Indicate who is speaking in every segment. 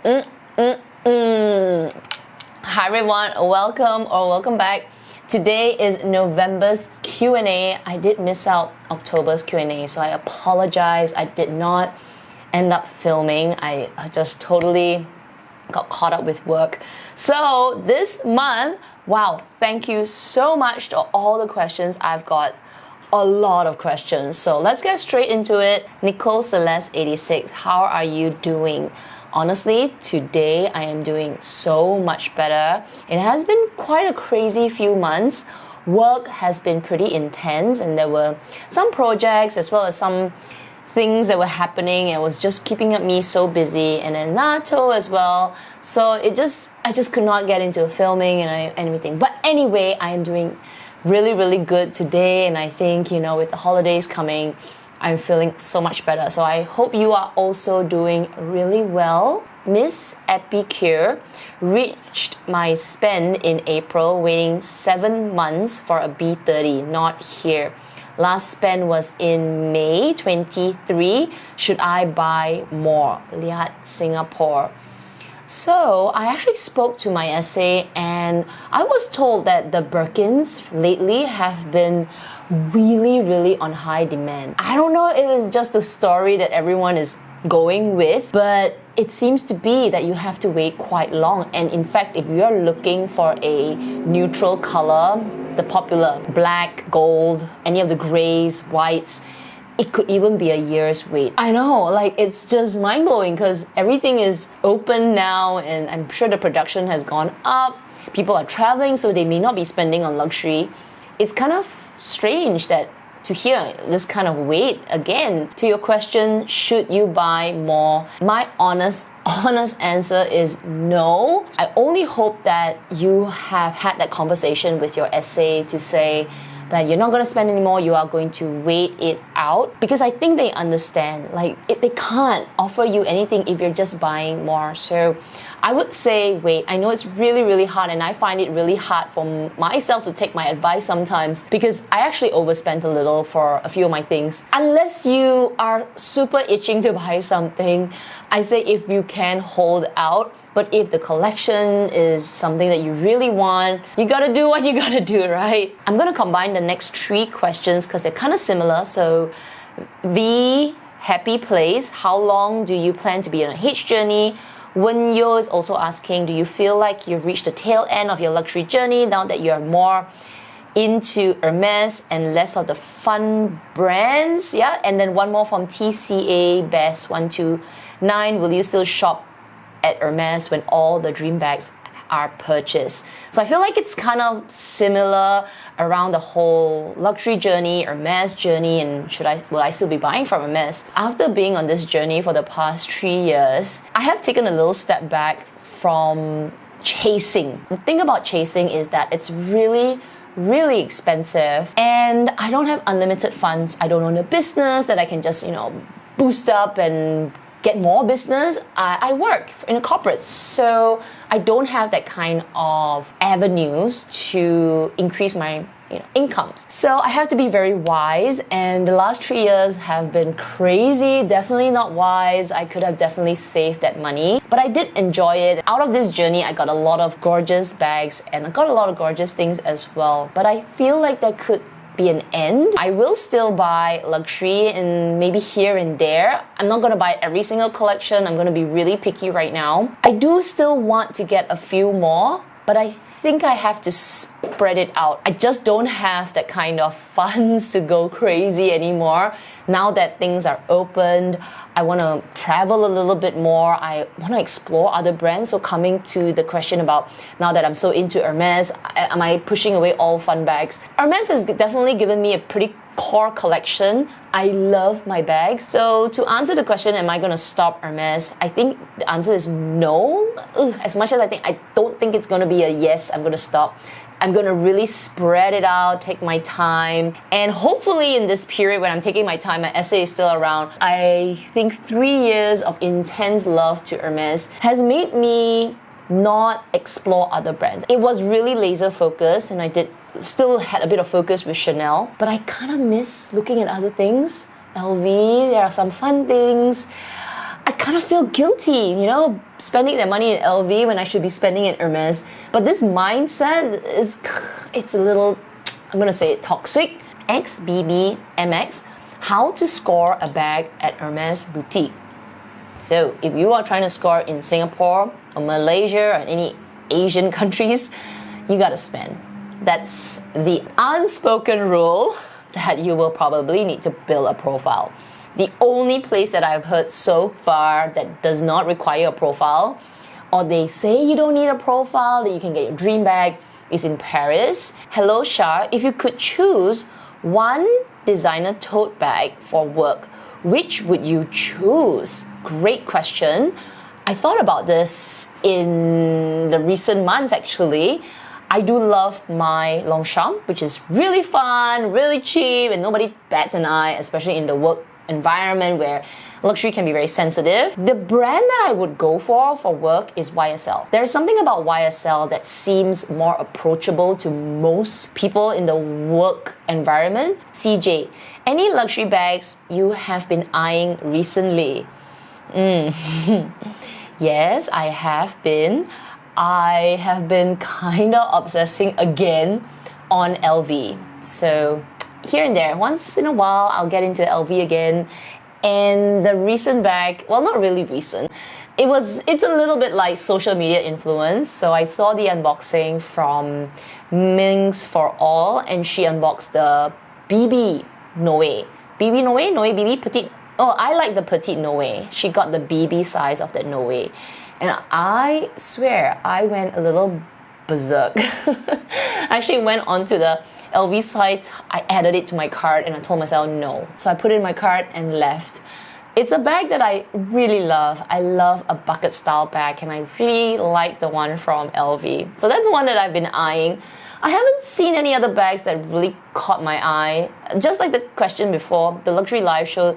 Speaker 1: Hi everyone, welcome back. Today is November's Q&A. I did miss out October's Q&A, so I apologize. I did not end up filming. I just totally got caught up with work. So this month, wow, thank you so much to all the questions. I've got a lot of questions. So let's get straight into it. Nicole Celeste 86, how are you doing? Honestly, today I am doing so much better. It has been quite a crazy few months. Work has been pretty intense and there were some projects as well as some things that were happening. It was just keeping me so busy, and then NATO as well. So I just could not get into filming and everything. But anyway, I am doing really good today, and I think, with the holidays coming, I'm feeling so much better. So I hope you are also doing really well. Miss Epicure reached my spend in April, waiting 7 months for a B30, not here. Last spend was in May 23. Should I buy more? Liat, Singapore. So I actually spoke to my SA and I was told that the Birkins lately have been really on high demand. I don't know if it's just the story that everyone is going with, but it seems to be that you have to wait quite long. And in fact, if you're looking for a neutral color, the popular black, gold, any of the grays, whites, it could even be a year's wait. I know, it's just mind-blowing because everything is open now and I'm sure the production has gone up. People are traveling, so they may not be spending on luxury. It's kind of strange to hear this kind of wait again. To your question, should you buy more? My honest answer is no. I only hope that you have had that conversation with your SA to say that you're not going to spend anymore, you are going to wait it out, because I think they understand, they can't offer you anything if you're just buying more. So I would say wait. I know it's really hard, and I find it really hard for myself to take my advice sometimes because I actually overspent a little for a few of my things. Unless you are super itching to buy something, I say if you can hold out. But if the collection is something that you really want, you gotta do what you gotta do, right? I'm gonna combine the next 3 questions because they're kind of similar. So V, happy place, how long do you plan to be on a H journey? Wen Yo is also asking, do you feel like you've reached the tail end of your luxury journey now that you're more into Hermes and less of the fun brands? Yeah, and then one more from TCA Best 129, will you still shop at Hermes when all the dream bags are purchased? So I feel like it's kind of similar around the whole luxury journey, Hermes journey, and will I still be buying from Hermes? After being on this journey for the past 3 years, I have taken a little step back from chasing. The thing about chasing is that it's really expensive, and I don't have unlimited funds. I don't own a business that I can just, boost up and get more business. I work in a corporate, so I don't have that kind of avenues to increase my incomes. So I have to be very wise, and the last 3 years have been crazy, definitely not wise. I could have definitely saved that money, but I did enjoy it. Out of this journey, I got a lot of gorgeous bags and I got a lot of gorgeous things as well, but I feel like there could be an end. I will still buy luxury and maybe here and there. I'm not going to buy every single collection. I'm going to be really picky right now. I do still want to get a few more, but I think I have to spread it out. I just don't have that kind of funds to go crazy anymore. Now that things are opened, I want to travel a little bit more. I want to explore other brands. So coming to the question about now that I'm so into Hermes, am I pushing away all fun bags? Hermes has definitely given me a pretty core collection. I love my bags. So to answer the question, am I going to stop Hermes? I think the answer is no. As much as I don't think it's going to be a yes, I'm going to stop. I'm going to really spread it out, take my time. And hopefully in this period when I'm taking my time, my SA is still around. I think 3 years of intense love to Hermes has made me not explore other brands. It was really laser focused, and I still had a bit of focus with Chanel, but I kind of miss looking at other things. LV, there are some fun things. I kind of feel guilty, spending that money in LV when I should be spending it in Hermes. But this mindset it's a little, I'm gonna say it, toxic. XBBMX, how to score a bag at Hermes boutique. So if you are trying to score in Singapore or Malaysia or any Asian countries, you gotta spend. That's the unspoken rule that you will probably need to build a profile. The only place that I've heard so far that does not require a profile, or they say you don't need a profile, that you can get your dream bag, is in Paris. Hello Shah, if you could choose one designer tote bag for work, which would you choose? Great question. I thought about this in the recent months actually. I do love my Longchamp, which is really fun, really cheap, and nobody bats an eye, especially in the work environment where luxury can be very sensitive. The brand that I would go for work is YSL. There's something about YSL that seems more approachable to most people in the work environment. CJ, any luxury bags you have been eyeing recently? Yes, I have been. I have been kind of obsessing again on LV. So here and there, once in a while, I'll get into LV again. And the recent bag, well, not really recent. It's a little bit like social media influence. So I saw the unboxing from Mings for All, and she unboxed the BB Noe. BB Noe? Noe BB Petite. Oh, I like the Petite Noe. She got the BB size of the Noe. And I swear, I went a little berserk. I actually went onto the LV site, I added it to my cart, and I told myself no. So I put it in my cart and left. It's a bag that I really love. I love a bucket style bag, and I really like the one from LV. So that's one that I've been eyeing. I haven't seen any other bags that really caught my eye. Just like the question before, the Luxury Live Show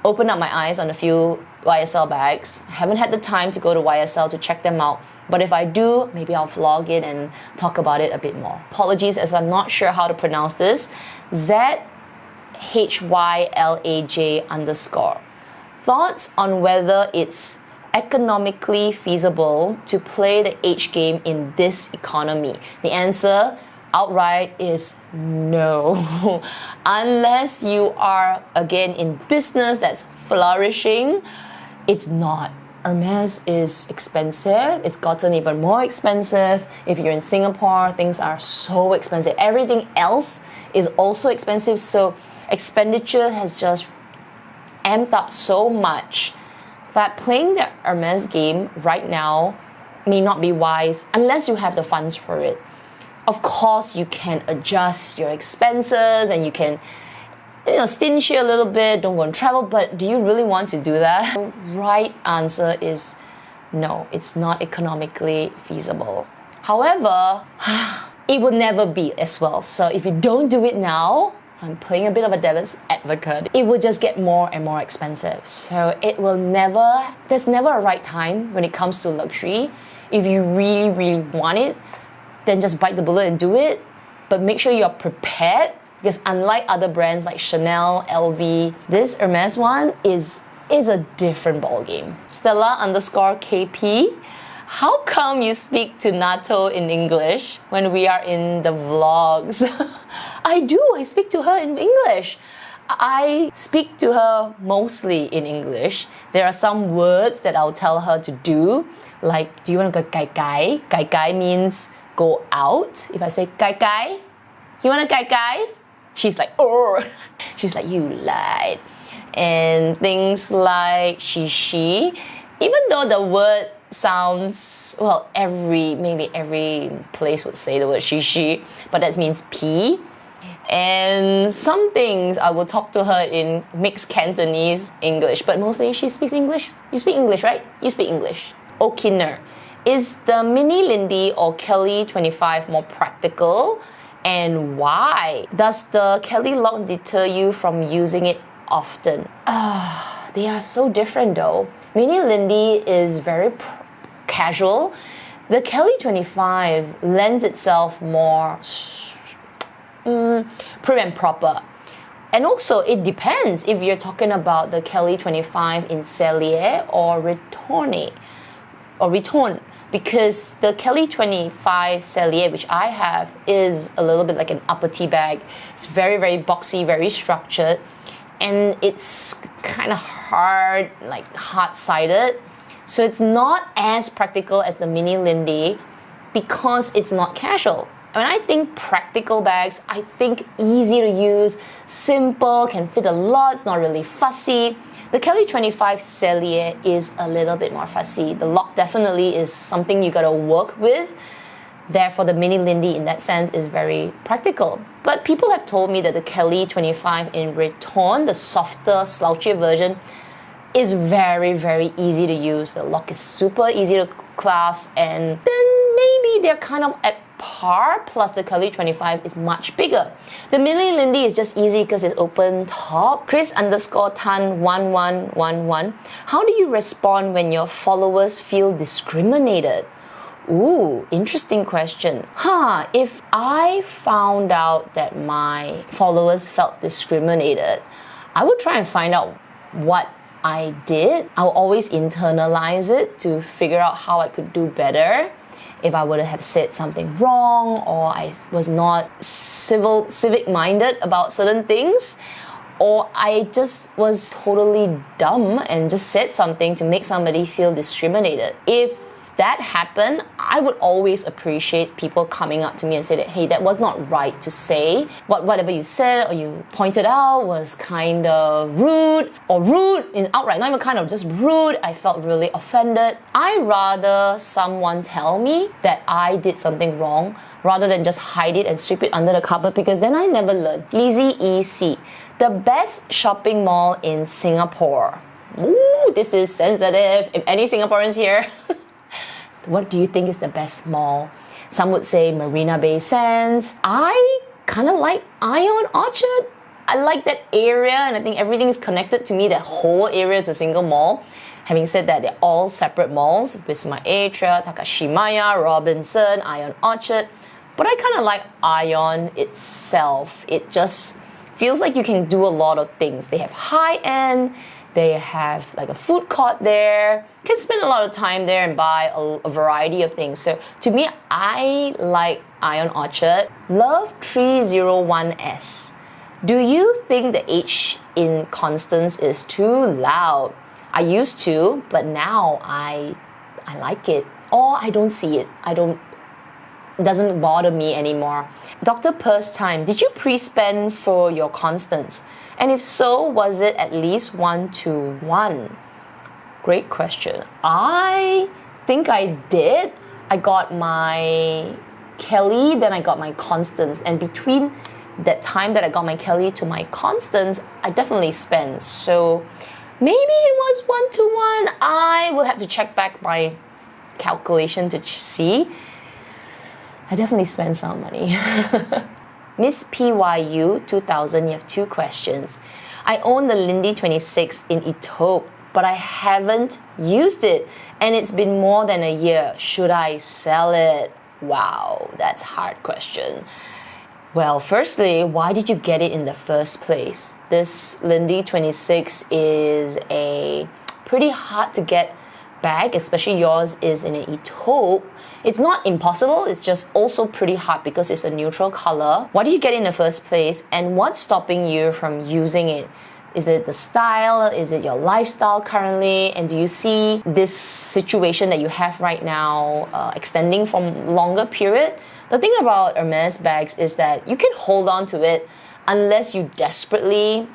Speaker 1: opened up my eyes on a few YSL bags. I haven't had the time to go to YSL to check them out. But if I do, maybe I'll vlog it and talk about it a bit more. Apologies as I'm not sure how to pronounce this. ZHYLAJ_. Thoughts on whether it's economically feasible to play the H game in this economy? The answer outright is no. Unless you are, again, in business that's flourishing, it's not. Hermes is expensive. It's gotten even more expensive. If you're in Singapore, things are so expensive. Everything else is also expensive. So expenditure has just amped up so much that playing the Hermes game right now may not be wise unless you have the funds for it. Of course, you can adjust your expenses and you can stingy a little bit, don't go and travel, but do you really want to do that? The right answer is no, it's not economically feasible. However, it will never be as well. So if you don't do it now, so I'm playing a bit of a devil's advocate, it will just get more and more expensive. So there's never a right time when it comes to luxury. If you really, really want it, then just bite the bullet and do it. But make sure you're prepared, because unlike other brands like Chanel, LV, this Hermes one is a different ballgame. Stella_KP, how come you speak to Nato in English when we are in the vlogs? I speak to her in English. I speak to her mostly in English. There are some words that I'll tell her to do, like, do you want to go gai gai? Gai gai means go out. If I say gai gai, you want to gai gai? She's like, oh. She's like, you lied. And things like she. Even though the word sounds, well, maybe every place would say the word she, but that means pee. And some things I will talk to her in mixed Cantonese English, but mostly she speaks English. You speak English, right? You speak English. Okiner. Is the Mini Lindy or Kelly 25 more practical? And why? Does the Kelly lock deter you from using it often? They are so different though. Mini Lindy is very casual. The Kelly 25 lends itself more prim and proper. And also, it depends if you're talking about the Kelly 25 in Cellier or Retorn, because the Kelly 25 Cellier, which I have, is a little bit like an upper tea bag. It's very, very boxy, very structured, and it's kind of hard, like hard-sided. So it's not as practical as the Mini Lindy because it's not casual. When I think practical bags, I think easy to use, simple, can fit a lot, it's not really fussy. The Kelly 25 Cellier is a little bit more fussy. The lock definitely is something you gotta work with. Therefore, the Mini Lindy in that sense is very practical. But people have told me that the Kelly 25 in Return, the softer, slouchier version, is very, very easy to use. The lock is super easy to clasp, and then maybe they're kind of at par, plus the Kelly 25 is much bigger. The Mini Lindy is just easy because it's open top. Chris_Tan1111. How do you respond when your followers feel discriminated? Ooh, interesting question. If I found out that my followers felt discriminated, I would try and find out what I did. I'll always internalize it to figure out how I could do better. If I would have said something wrong, or I was not civic-minded about certain things, or I just was totally dumb and just said something to make somebody feel discriminated. If that happened, I would always appreciate people coming up to me and say that, hey, that was not right to say. Whatever you said or you pointed out was kind of rude, or rude in outright, not even kind of, just rude. I felt really offended. I rather someone tell me that I did something wrong rather than just hide it and sweep it under the carpet, because then I never learn. Lizzie EC, the best shopping mall in Singapore. Ooh, this is sensitive. If any Singaporeans here, what do you think is the best mall? Some would say Marina Bay Sands. I kind of like Ion Orchard. I like that area, and I think everything is connected to me. That whole area is a single mall. Having said that, they're all separate malls. Wisma Atria, Takashimaya, Robinson, Ion Orchard. But I kind of like Ion itself. It just feels like you can do a lot of things. They have high-end, they have like a food court there. You can spend a lot of time there and buy a variety of things. So to me, I like Ion Orchard. Love 301S. Do you think the H in Constance is too loud? I used to, but now I like it. Or I don't see it. It doesn't bother me anymore. Dr. Purse Time, did you pre-spend for your Constance? And if so, was it at least 1-to-1? Great question. I think I did. I got my Kelly, then I got my Constance. And between that time that I got my Kelly to my Constance, I definitely spent. So maybe it was 1-to-1. I will have to check back my calculation to see. I definitely spent some money. Miss PYU 2000, you have 2 questions. I own the Lindy 26 in Ethiopia, but I haven't used it, and it's been more than a year. Should I sell it? Wow, that's a hard question. Well, firstly, why did you get it in the first place? This Lindy 26 is a pretty hard to get bag, especially yours is in an taupe. It's not impossible, it's just also pretty hard because it's a neutral color. Why did you get it in the first place, and what's stopping you from using it? Is it the style? Is it your lifestyle currently? And do you see this situation that you have right now extending from longer period? The thing about Hermes bags is that you can hold on to it unless you desperately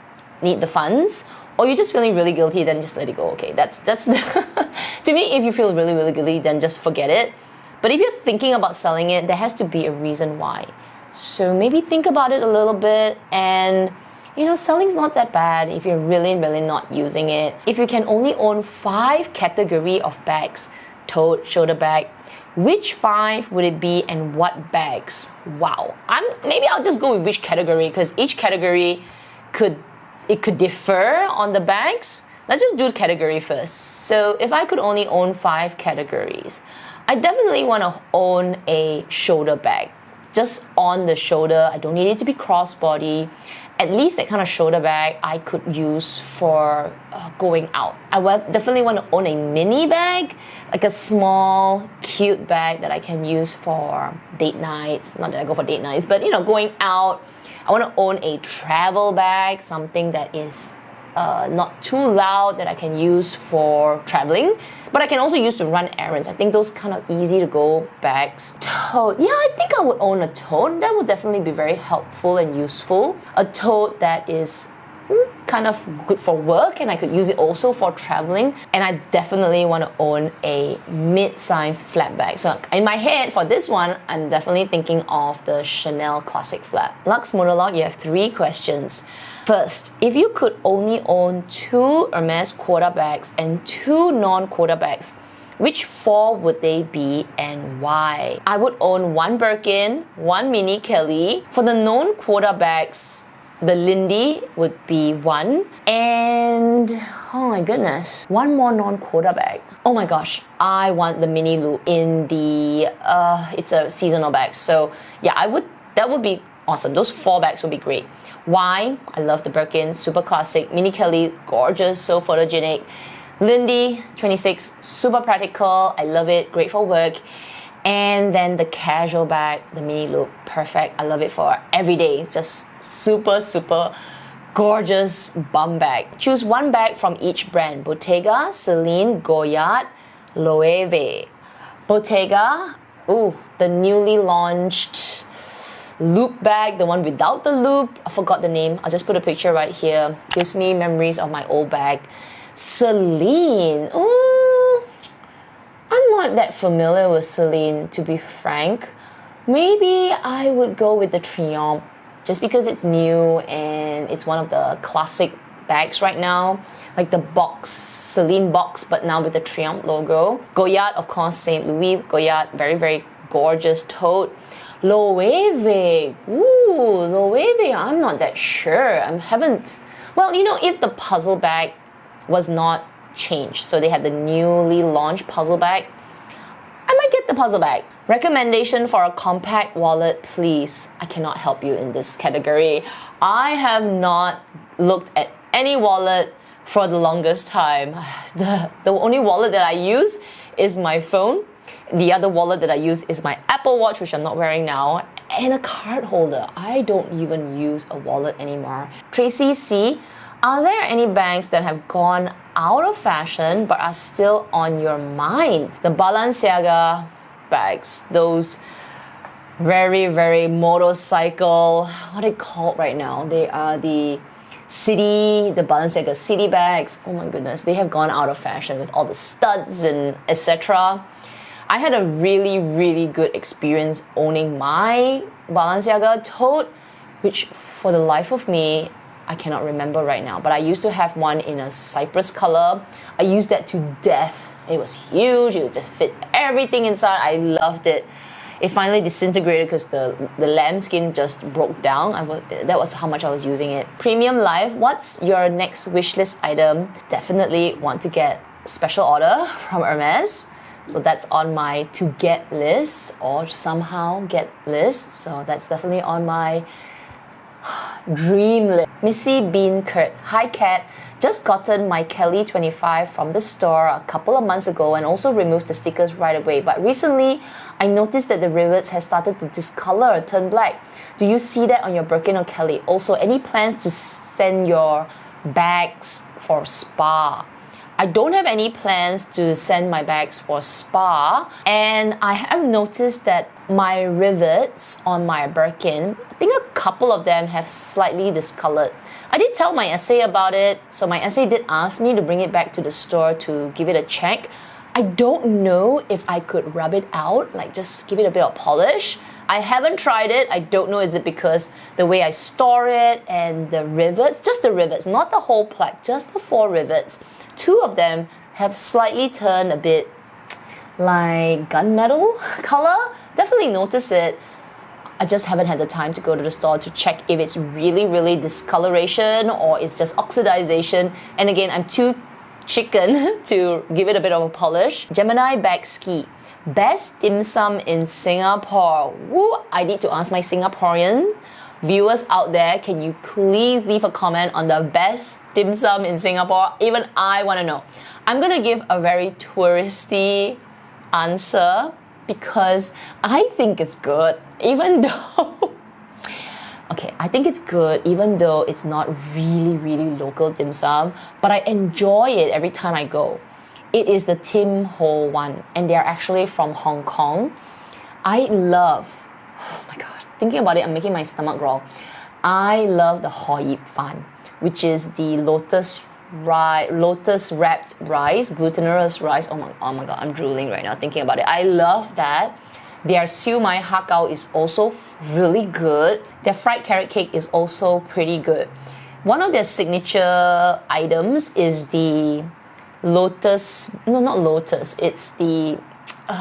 Speaker 1: need the funds, or you're just feeling really guilty, then just let it go. Okay, that's to me, if you feel really, really guilty, then just forget it. But if you're thinking about selling it, there has to be a reason why. So maybe think about it a little bit, and selling's not that bad if you're really, really not using it. If you can only own 5 category of bags, tote, shoulder bag, which 5 would it be and what bags? Wow. Maybe I'll just go with which category, because each category could differ on the bags. Let's just do the category first. So if I could only own 5 categories, I definitely want to own a shoulder bag. Just on the shoulder, I don't need it to be crossbody. at least that kind of shoulder bag I could use for going out. I definitely want to own a mini bag, like a small, cute bag that I can use for date nights. Not that I go for date nights, but going out. I want to own a travel bag, something that is not too loud, that I can use for traveling, but I can also use to run errands. I think those kind of easy to go bags. Tote, yeah, I think I would own a tote. That would definitely be very helpful and useful. A tote that is kind of good for work, and I could use it also for traveling. And I definitely want to own a mid-sized flat bag. So in my head for this one, I'm definitely thinking of the Chanel Classic Flat. Lux Monologue, you have 3 questions. First, if you could only own 2 Hermes quota bags and 2 non-quota bags, which 4 would they be and why? I would own 1 Birkin, 1 Mini Kelly. For the non-quota bags, the Lindy would be 1, and oh my goodness, 1 more non-quota bag. Oh my gosh, I want the Mini Loop in the it's a seasonal bag. So yeah, that would be awesome. Those 4 bags would be great. Why? I love the Birkin, super classic. Mini Kelly, gorgeous, so photogenic. Lindy, 26, super practical. I love it, great for work. And then the casual bag, the Mini Loop, perfect. I love it for every day. Just super, super gorgeous bum bag. Choose 1 bag from each brand. Bottega, Celine, Goyard, Loewe. Bottega, the newly launched loop bag, the one without the loop. I forgot the name. I'll just put a picture right here. Gives me memories of my old bag. Celine, I'm not that familiar with Celine, to be frank. Maybe I would go with the Triomphe, just because it's new and it's one of the classic bags right now. Like the box, Celine box, but now with the Triomphe logo. Goyard, of course, St. Louis Goyard, very, very gorgeous tote. Loewe, Loewe, I'm not that sure. Well, if the puzzle bag was not changed, so they have the newly launched puzzle bag, I might get the puzzle bag. Recommendation for a compact wallet, please. I cannot help you in this category. I have not looked at any wallet for the longest time. The only wallet that I use is my phone. The other wallet that I use is my Apple Watch, which I'm not wearing now, and a card holder. I don't even use a wallet anymore. Tracy C, are there any bags that have gone out of fashion but are still on your mind? The Balenciaga bags, those very, very motorcycle, what are they called right now? They are the Balenciaga city bags. Oh my goodness, they have gone out of fashion with all the studs and etc. I had a really, really good experience owning my Balenciaga tote, which for the life of me, I cannot remember right now. But I used to have one in a cypress color. I used that to death. It was huge. It would just fit everything inside. I loved it. It finally disintegrated because the lambskin just broke down. That was how much I was using it. Premium Life, what's your next wishlist item? Definitely want to get special order from Hermes. So that's on my to get list, or somehow get list. So that's definitely on my dream list. Missy Bean Kurt, hi Kat, just gotten my Kelly 25 from the store a couple of months ago and also removed the stickers right away. But recently, I noticed that the rivets have started to discolor or turn black. Do you see that on your Birkin or Kelly? Also, any plans to send your bags for spa? I don't have any plans to send my bags for spa, and I have noticed that my rivets on my Birkin, I think a couple of them have slightly discolored. I did tell my SA about it, so my SA did ask me to bring it back to the store to give it a check. I don't know if I could rub it out, like just give it a bit of polish. I haven't tried it. I don't know, is it because the way I store it and the rivets, just the rivets, not the whole plaque, just the 4 rivets. 2 of them have slightly turned a bit like gunmetal color. Definitely notice it. I just haven't had the time to go to the store to check if it's really, really discoloration or it's just oxidization. And again, I'm too chicken to give it a bit of a polish. Gemini Bag Ski. Best dim sum in Singapore. Woo, I need to ask my Singaporean viewers out there, can you please leave a comment on the best dim sum in Singapore? Even I want to know. I'm going to give a very touristy answer because I think it's good, even though okay, I think it's good even though it's not really local dim sum, but I enjoy it every time I go. It is the Tim Ho one, and they're actually from Hong Kong. I love, oh my god, thinking about it, I'm making my stomach growl. I love the Ho Yip Fan, which is the lotus wrapped rice, glutinous rice. Oh my god, I'm drooling right now thinking about it. I love that. Their siu mai har gow is also really good. Their fried carrot cake is also pretty good. One of their signature items is the lotus, no, not lotus, it's the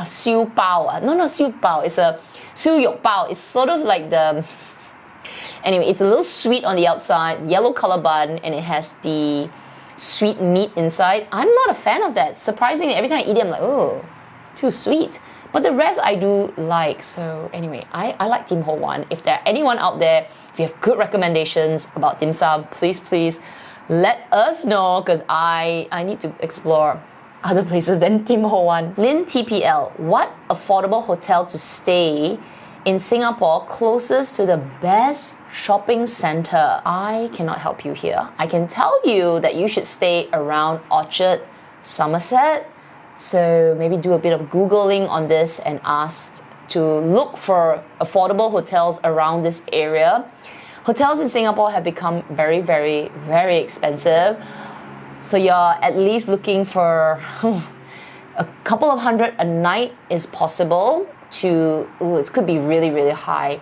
Speaker 1: siu bao. No, not siu bao, it's a siu yok bao. It's sort of like the, anyway, it's a little sweet on the outside, yellow color bun, and it has the sweet meat inside. I'm not a fan of that. Surprisingly, every time I eat it, I'm like, oh, too sweet. But the rest I do like. So anyway, I like Tim Ho one. If there are anyone out there, if you have good recommendations about dim sum, please let us know, because I need to explore other places than Tim Ho one. Lin TPL, what affordable hotel to stay in Singapore closest to the best shopping center? I cannot help you here. I can tell you that you should stay around Orchard, Somerset. So maybe do a bit of Googling on this and ask to look for affordable hotels around this area. Hotels in Singapore have become very expensive. So you're at least looking for a couple of hundred a night is possible to, it could be really high.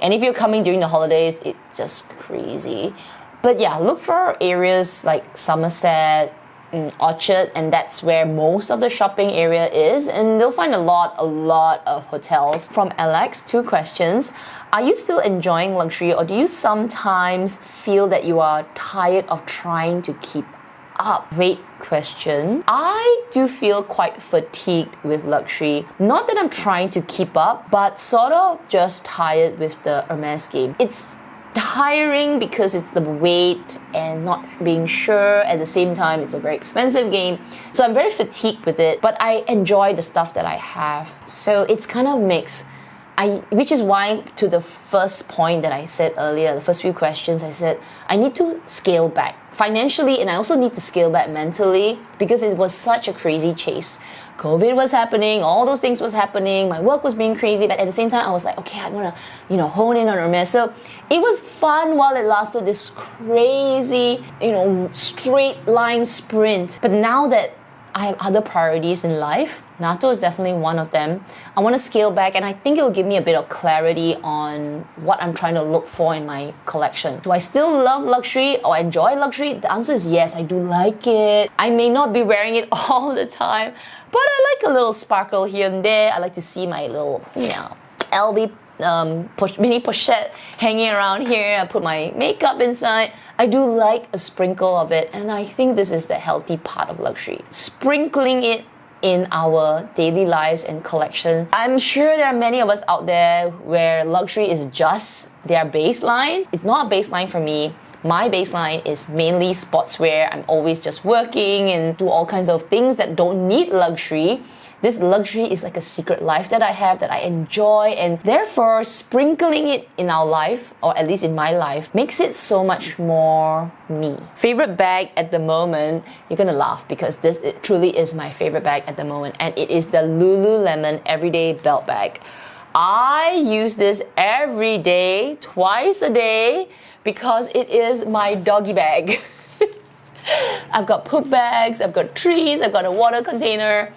Speaker 1: And if you're coming during the holidays, it's just crazy. But yeah, look for areas like Somerset, Orchard, and that's where most of the shopping area is, and they'll find a lot of hotels. From Alex, 2 questions. Are you still enjoying luxury, or do you sometimes feel that you are tired of trying to keep up? Great question. I do feel quite fatigued with luxury. Not that I'm trying to keep up, but sort of just tired with the Hermes game. It's tiring because it's the weight and not being sure. At the same time, it's a very expensive game. So I'm very fatigued with it, but I enjoy the stuff that I have. So it's kind of mixed. Which is why, to the first point that I said earlier, the first few questions, I said I need to scale back financially, and I also need to scale back mentally, because it was such a crazy chase. COVID was happening, all those things was happening, my work was being crazy, but at the same time I was like, okay, I'm gonna, hone in on Hermes. So it was fun while it lasted, this crazy, straight line sprint. But now that I have other priorities in life, NATO is definitely one of them. I want to scale back, and I think it will give me a bit of clarity on what I'm trying to look for in my collection. Do I still love luxury or enjoy luxury? The answer is yes, I do like it. I may not be wearing it all the time, but I like a little sparkle here and there. I like to see my little, LV mini pochette hanging around here. I put my makeup inside. I do like a sprinkle of it, and I think this is the healthy part of luxury. Sprinkling it in our daily lives and collection. I'm sure there are many of us out there where luxury is just their baseline. It's not a baseline for me. My baseline is mainly sportswear. I'm always just working and do all kinds of things that don't need luxury. This luxury is like a secret life that I have, that I enjoy, and therefore sprinkling it in our life, or at least in my life, makes it so much more me. Favorite bag at the moment, you're gonna laugh because it truly is my favorite bag at the moment, and it is the Lululemon Everyday Belt Bag. I use this every day, twice a day, because it is my doggy bag. I've got poop bags, I've got trees, I've got a water container.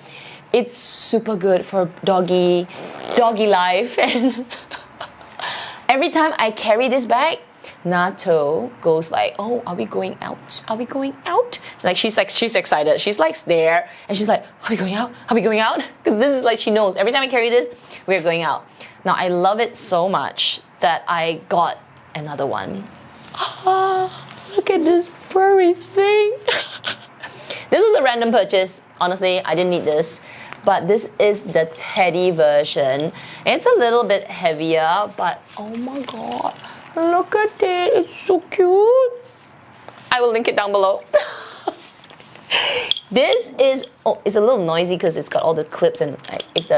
Speaker 1: It's super good for doggy life, and every time I carry this bag, Nato goes like, "Oh, are we going out? Are we going out?" Like she's excited. She's like there, and she's like, "Are we going out? Are we going out?" Because this is like, she knows every time I carry this, we're going out. Now I love it so much that I got another one. Look at this furry thing. This was a random purchase. Honestly, I didn't need this. But this is the teddy version. It's a little bit heavier, but oh my god, Look at it, it's so cute. I will link it down below. This is, oh, it's a little noisy because it's got all the clips and like, if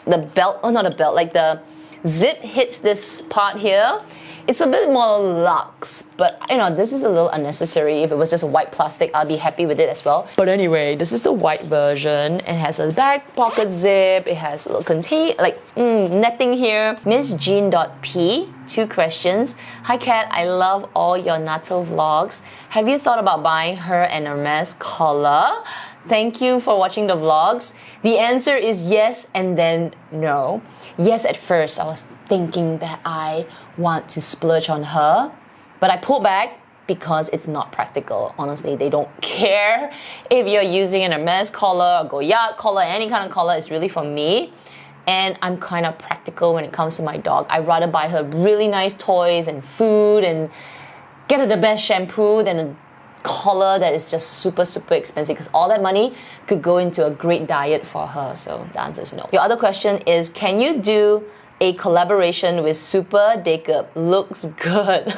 Speaker 1: the belt, oh not a belt, like the zip hits this part here. It's a bit more luxe, but you know, this is a little unnecessary. If it was just a white plastic, I'll be happy with it as well. But anyway, this is the white version. It has a back pocket zip. It has a little contain, like netting here. Miss Jean.P, 2 questions. Hi Kat, I love all your natto vlogs. Have you thought about buying her an Hermes collar? Thank you for watching the vlogs. The answer is yes and then no. Yes, at first I was thinking that I want to splurge on her, but I pulled back because it's not practical. Honestly, they don't care if you're using an Hermes collar, a Goyard collar, any kind of collar. It's really for me. And I'm kind of practical when it comes to my dog. I'd rather buy her really nice toys and food and get her the best shampoo than a collar that is just super expensive, because all that money could go into a great diet for her. So the answer is no. Your other question is, can you do a collaboration with Super Makeup? Looks good.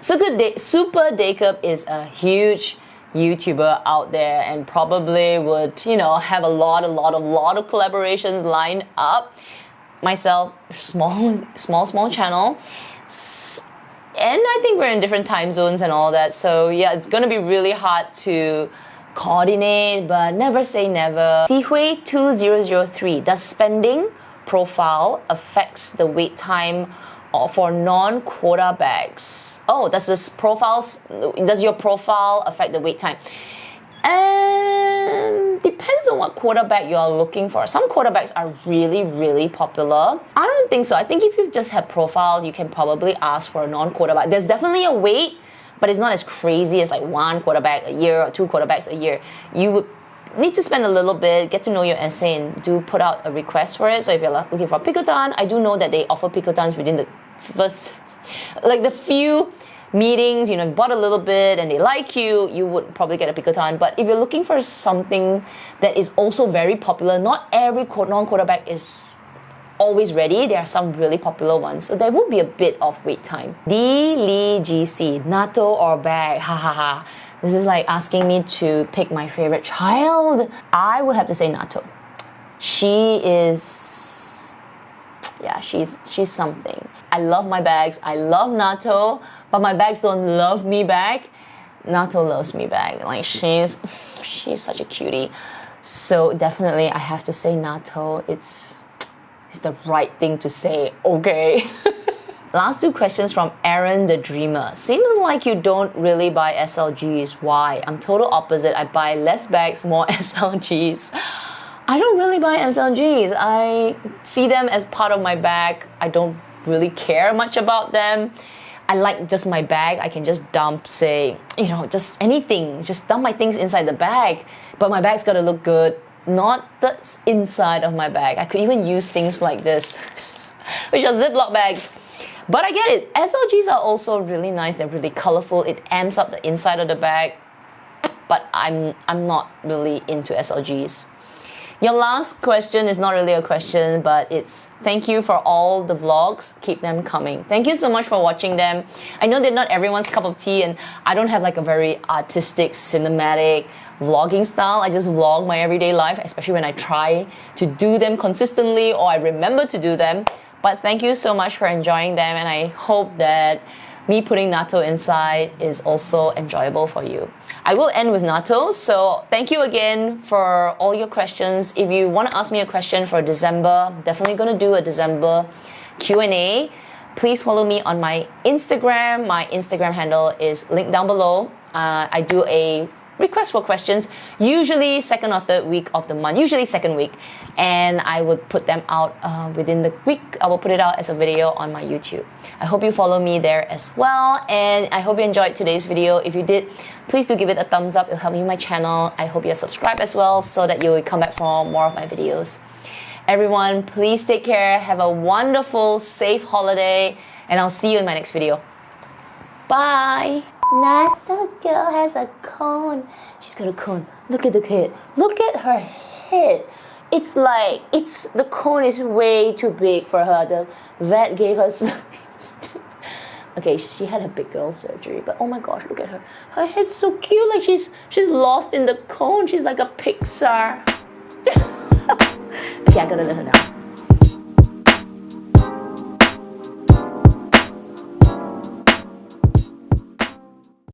Speaker 1: Super Makeup is a huge YouTuber out there and probably would, you know, have a lot of collaborations lined up. Myself, small channel. And I think we're in different time zones and all that. So yeah, it's gonna be really hard to coordinate, but never say never. Sihui2003, does spending profile affects the wait time for non-quota bags? Oh, does your profile affect the wait time? Depends on what quota bag you are looking for. Some quota bags are really popular. I don't think so. I think if you just have profile, you can probably ask for a non-quota bag. There's definitely a wait, but it's not as crazy as like 1 quota bag a year or 2 quota bags a year. You would need to spend a little bit, get to know your essay, and do put out a request for it. So if you're looking for a picotan, I do know that they offer picotans within the first, like the few meetings. You know, if you bought a little bit and they like you, you would probably get a picotan. But if you're looking for something that is also very popular, not every non-quota bag is always ready. There are some really popular ones, so there will be a bit of wait time. D Lee GC, natto or bag? Ha ha ha. This is like asking me to pick my favorite child. I would have to say natto. She is, yeah, she's something. I love my bags. I love natto, but my bags don't love me back. Natto loves me back. Like she's such a cutie. So definitely I have to say natto. It's the right thing to say, okay? Last 2 questions from Aaron the Dreamer. Seems like you don't really buy SLGs. Why? I'm total opposite. I buy less bags, more SLGs. I don't really buy SLGs. I see them as part of my bag. I don't really care much about them. I like just my bag. I can just dump, say, you know, just anything. Just dump my things inside the bag. But my bag's gotta look good, not the inside of my bag. I could even use things like this, which are Ziploc bags. But I get it. SLGs are also really nice. They're really colorful. It amps up the inside of the bag. But I'm not really into SLGs. Your last question is not really a question, but it's thank you for all the vlogs. Keep them coming. Thank you so much for watching them. I know they're not everyone's cup of tea, and I don't have like a very artistic, cinematic vlogging style. I just vlog my everyday life, especially when I try to do them consistently or I remember to do them. But thank you so much for enjoying them, and I hope that me putting natto inside is also enjoyable for you. I will end with natto, so thank you again for all your questions. If you want to ask me a question for December, I'm definitely going to do a December Q&A. Please follow me on my Instagram. My Instagram handle is linked down below. I do a request for questions, usually 2nd or 3rd week of the month, usually 2nd week, and I would put them out within the week. I will put it out as a video on my YouTube. I hope you follow me there as well, and I hope you enjoyed today's video. If you did, please do give it a thumbs up. It'll help me with my channel. I hope you're subscribed as well so that you'll come back for more of my videos. Everyone, please take care. Have a wonderful, safe holiday, and I'll see you in my next video. Bye. Natto girl has a cone. She's got a cone. Look at the kid. Look at her head. It's like, the cone is way too big for her. The vet gave her Okay, she had her big girl surgery, but oh my gosh, look at her. Her head's so cute, like she's lost in the cone. She's like a Pixar. Okay, I gotta let her down.